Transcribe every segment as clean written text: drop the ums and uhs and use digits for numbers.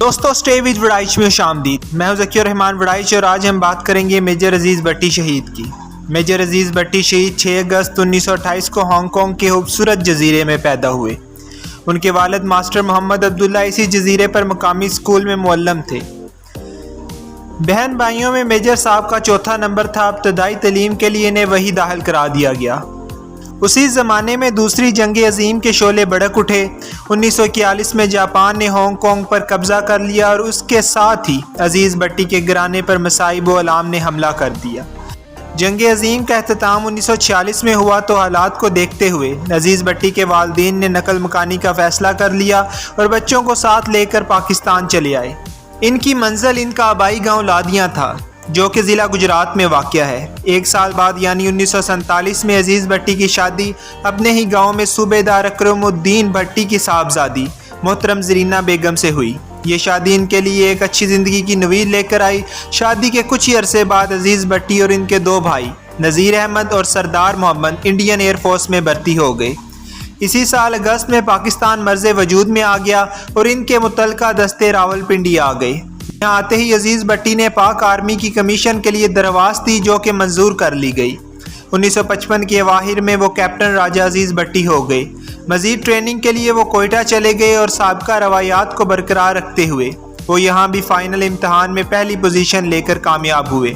دوستو stay with Warraich میں خوش آمدید۔ میں ہوں ذکی الرحمان وڑائچ اور آج ہم بات کریں گے میجر عزیز بٹی شہید کی۔ میجر عزیز بٹی شہید 6 اگست 1928 کو ہانگ کانگ کے خوبصورت جزیرے میں پیدا ہوئے۔ ان کے والد ماسٹر محمد عبداللہ اسی جزیرے پر مقامی اسکول میں معلم تھے۔ بہن بھائیوں میں میجر صاحب کا چوتھا نمبر تھا۔ ابتدائی تعلیم کے لیے انہیں وہیں داخل کرا دیا گیا۔ اسی زمانے میں دوسری جنگ عظیم کے شعلے بھڑک اٹھے۔ 1941 میں جاپان نے ہانگ کانگ پر قبضہ کر لیا اور اس کے ساتھ ہی عزیز بٹی کے گھرانے پر مصائب و الام نے حملہ کر دیا۔ جنگ عظیم کا اختتام 1946 میں ہوا تو حالات کو دیکھتے ہوئے عزیز بٹی کے والدین نے نقل مکانی کا فیصلہ کر لیا اور بچوں کو ساتھ لے کر پاکستان چلے آئے۔ ان کی منزل ان کا آبائی گاؤں لادیاں تھا جو کہ ضلع گجرات میں واقع ہے۔ 1 سال بعد یعنی 1947 میں عزیز بٹی کی شادی اپنے ہی گاؤں میں صوبیدار اکرم الدین بھٹی کی صاحبزادی محترم زرینہ بیگم سے ہوئی۔ یہ شادی ان کے لیے ایک اچھی زندگی کی نوید لے کر آئی۔ شادی کے کچھ ہی عرصے بعد عزیز بٹی اور ان کے 2 بھائی نذیر احمد اور سردار محمد انڈین ایئر فورس میں بھرتی ہو گئے۔ اسی سال اگست میں پاکستان مرز وجود میں آ گیا اور ان کے متعلقہ دستے راولپنڈی آ گئے۔ یہاں آتے ہی عزیز بٹی نے پاک آرمی کی کمیشن کے لیے درخواست دی جو کہ منظور کر لی گئی۔ 1955 کے اواخر میں وہ کیپٹن راجہ عزیز بٹی ہو گئے۔ مزید ٹریننگ کے لیے وہ کوئٹہ چلے گئے اور سابقہ روایات کو برقرار رکھتے ہوئے وہ یہاں بھی فائنل امتحان میں پہلی پوزیشن لے کر کامیاب ہوئے۔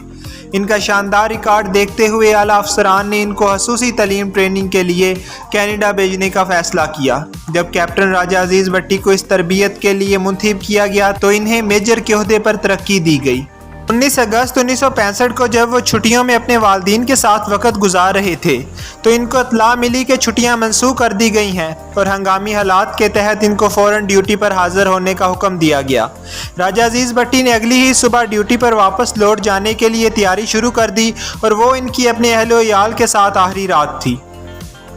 ان کا شاندار ریکارڈ دیکھتے ہوئے اعلیٰ افسران نے ان کو خصوصی تعلیم ٹریننگ کے لیے کینیڈا بھیجنے کا فیصلہ کیا۔ جب کیپٹن راجہ عزیز بٹی کو اس تربیت کے لیے منتخب کیا گیا تو انہیں میجر کے عہدے پر ترقی دی گئی۔ 19 اگست 1965 کو جب وہ چھٹیوں میں اپنے والدین کے ساتھ وقت گزار رہے تھے تو ان کو اطلاع ملی کہ چھٹیاں منسوخ کر دی گئی ہیں اور ہنگامی حالات کے تحت ان کو فوراً ڈیوٹی پر حاضر ہونے کا حکم دیا گیا۔ راجہ عزیز بٹی نے اگلی ہی صبح ڈیوٹی پر واپس لوٹ جانے کے لیے تیاری شروع کر دی اور وہ ان کی اپنے اہل و عیال کے ساتھ آخری رات تھی۔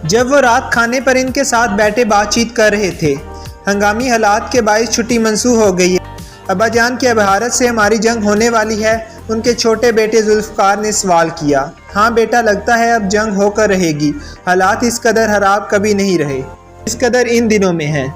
جب وہ رات کھانے پر ان کے ساتھ بیٹھے بات چیت کر رہے تھے، ہنگامی حالات کے باعث چھٹی منسوخ ہو گئی ہے۔ ابا جان کی بھارت سے ہماری جنگ ہونے والی ہے، ان کے چھوٹے بیٹے ذوالفقار نے سوال کیا۔ ہاں بیٹا، لگتا ہے اب جنگ ہو کر رہے گی، حالات اس قدر خراب کبھی نہیں رہے اس قدر ان دنوں میں ہیں،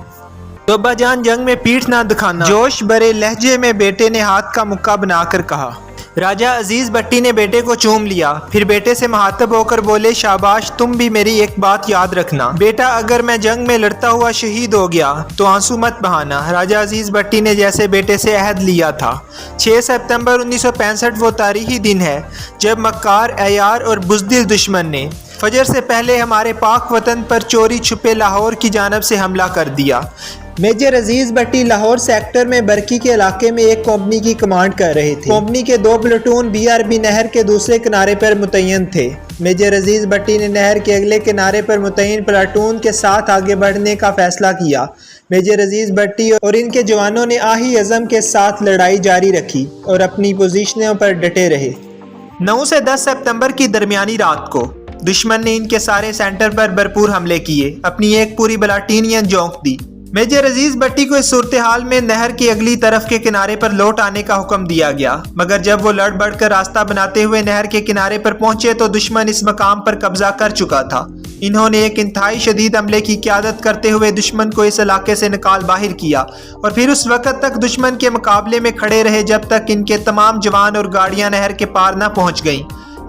تو ابا جان جنگ میں پیٹھ نہ دکھانا، جوش بھرے لہجے میں بیٹے نے ہاتھ کا مکہ بنا کر کہا۔ راجہ عزیز بٹی نے بیٹے کو چوم لیا، پھر بیٹے سے مخاطب ہو کر بولے، شاباش، تم بھی میری ایک بات یاد رکھنا بیٹا، اگر میں جنگ میں لڑتا ہوا شہید ہو گیا تو آنسو مت بہانا۔ راجہ عزیز بٹی نے جیسے بیٹے سے عہد لیا تھا۔ 6 سپتمبر 1965 وہ تاریخی دن ہے جب مکار، عیار اور بزدل دشمن نے فجر سے پہلے ہمارے پاک وطن پر چوری چھپے لاہور کی جانب سے حملہ کر دیا۔ میجر عزیز بٹی لاہور سیکٹر میں برکی کے علاقے میں ایک کمپنی کی کمانڈ کر رہے تھے۔ کمپنی کے 2 پلاٹون BRB نہر کے دوسرے کنارے پر متعین تھے۔ میجر عزیز بٹی نے نہر کے اگلے کنارے پر متعین پلاٹون کے ساتھ آگے بڑھنے کا فیصلہ کیا۔ میجر عزیز بٹی اور ان کے جوانوں نے آہی عزم کے ساتھ لڑائی جاری رکھی اور اپنی پوزیشنوں پر ڈٹے رہے۔ 9 سے 10 سپتمبر کی درمیانی رات کو دشمن نے ان کے سارے سینٹر پر بھرپور حملے کیے، اپنی ایک پوری بلاٹینین جونک دی۔ میجر عزیز بٹی کو اس صورتحال میں نہر کی اگلی طرف کے کنارے پر لوٹ آنے کا حکم دیا گیا، مگر جب وہ لڑ بڑھ کر راستہ بناتے ہوئے نہر کے کنارے پر پہنچے تو دشمن اس مقام پر قبضہ کر چکا تھا۔ انہوں نے ایک انتہائی شدید حملے کی قیادت کرتے ہوئے دشمن کو اس علاقے سے نکال باہر کیا اور پھر اس وقت تک دشمن کے مقابلے میں کھڑے رہے جب تک ان کے تمام جوان اور گاڑیاں نہر کے پار نہ پہنچ گئیں۔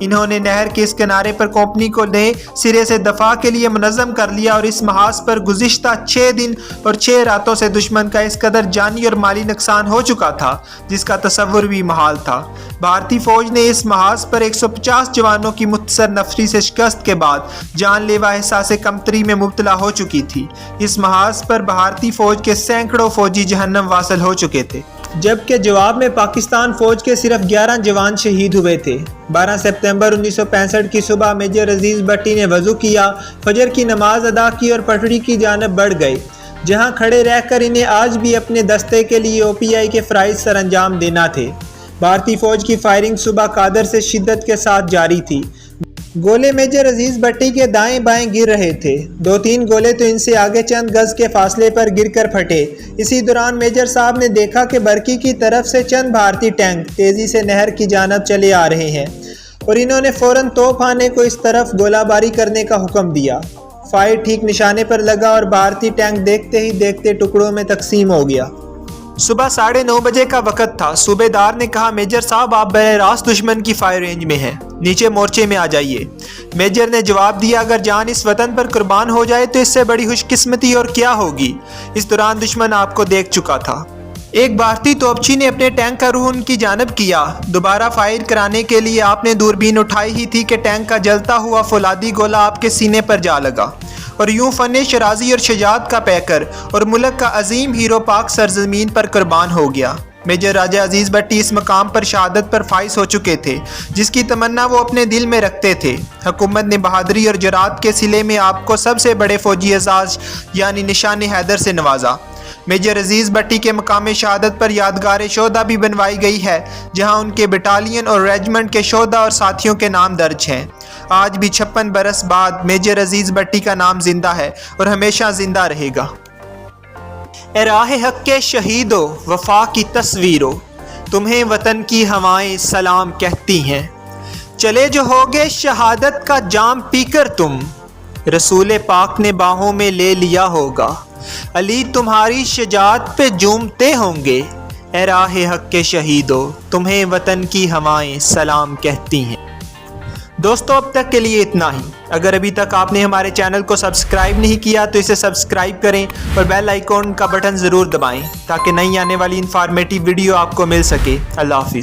انہوں نے نہر کے اس کنارے پر کمپنی کو نئے سرے سے دفاع کے لیے منظم کر لیا اور اس محاذ پر گزشتہ 6 دن اور 6 راتوں سے دشمن کا اس قدر جانی اور مالی نقصان ہو چکا تھا جس کا تصور بھی محال تھا۔ بھارتی فوج نے اس محاذ پر 150 جوانوں کی مختصر نفری سے شکست کے بعد جان لیوا احساس کمتری میں مبتلا ہو چکی تھی۔ اس محاذ پر بھارتی فوج کے سینکڑوں فوجی جہنم واصل ہو چکے تھے، جبکہ جواب میں پاکستان فوج کے صرف 11 جوان شہید ہوئے تھے۔ 12 سپتمبر 1965 کی صبح میجر عزیز بٹی نے وضو کیا، فجر کی نماز ادا کی اور پٹڑی کی جانب بڑھ گئے، جہاں کھڑے رہ کر انہیں آج بھی اپنے دستے کے لیے OPI کے فرائض سر انجام دینا تھے۔ بھارتی فوج کی فائرنگ صبح قادر سے شدت کے ساتھ جاری تھی۔ گولے میجر عزیز بٹی کے دائیں بائیں گر رہے تھے۔ 2-3 گولے تو ان سے آگے چند گز کے فاصلے پر گر کر پھٹے۔ اسی دوران میجر صاحب نے دیکھا کہ برکی کی طرف سے چند بھارتی ٹینک تیزی سے نہر کی جانب چلے آ رہے ہیں اور انہوں نے فوراً توپ خانے کو اس طرف گولہ باری کرنے کا حکم دیا۔ فائر ٹھیک نشانے پر لگا اور بھارتی ٹینک دیکھتے ہی دیکھتے ٹکڑوں میں تقسیم ہو گیا۔ صبح 9:30 بجے کا وقت تھا۔ صوبیدار نے کہا میجر صاحب آپ براہ راست دشمن کی فائر رینج میں ہیں، نیچے مورچے میں آ جائیے۔ میجر نے جواب دیا اگر جان اس وطن پر قربان ہو جائے تو اس سے بڑی خوش قسمتی اور کیا ہوگی۔ اس دوران دشمن آپ کو دیکھ چکا تھا۔ ایک بھارتی توپچی نے اپنے ٹینک کا رخ ان کی جانب کیا۔ دوبارہ فائر کرانے کے لیے آپ نے دوربین اٹھائی ہی تھی کہ ٹینک کا جلتا ہوا فولادی گولہ آپ کے سینے پر جا لگا، اور یوں فن شرازی اور شجاعت کا پیکر اور ملک کا عظیم ہیرو پاک سرزمین پر قربان ہو گیا۔ میجر راجہ عزیز بٹی اس مقام پر شہادت پر فائز ہو چکے تھے جس کی تمنا وہ اپنے دل میں رکھتے تھے۔ حکومت نے بہادری اور جرات کے صلے میں آپ کو سب سے بڑے فوجی اعزاز یعنی نشان حیدر سے نوازا۔ میجر عزیز بٹی کے مقام شہادت پر یادگار شہداء بھی بنوائی گئی ہے جہاں ان کے بٹالین اور ریجمنٹ کے شہداء اور ساتھیوں کے نام درج ہیں۔ آج بھی 56 برس بعد میجر عزیز بٹی کا نام زندہ ہے اور ہمیشہ زندہ رہے گا۔ اے راہ حق کے شہیدو وفا کی تصویرو، تمہیں وطن کی ہوائیں سلام کہتی ہیں۔ چلے جو ہوگے شہادت کا جام پی کر تم، رسول پاک نے باہوں میں لے لیا ہوگا۔ علی تمہاری شجاعت پہ جھومتے ہوں گے۔ اے راہ حق کے شہیدو، تمہیں وطن کی ہوائیں سلام کہتی ہیں۔ دوستو اب تک کے لیے اتنا ہی۔ اگر ابھی تک آپ نے ہمارے چینل کو سبسکرائب نہیں کیا تو اسے سبسکرائب کریں اور بیل آئیکن کا بٹن ضرور دبائیں تاکہ نئی آنے والی انفارمیٹیو ویڈیو آپ کو مل سکے۔ اللہ حافظ۔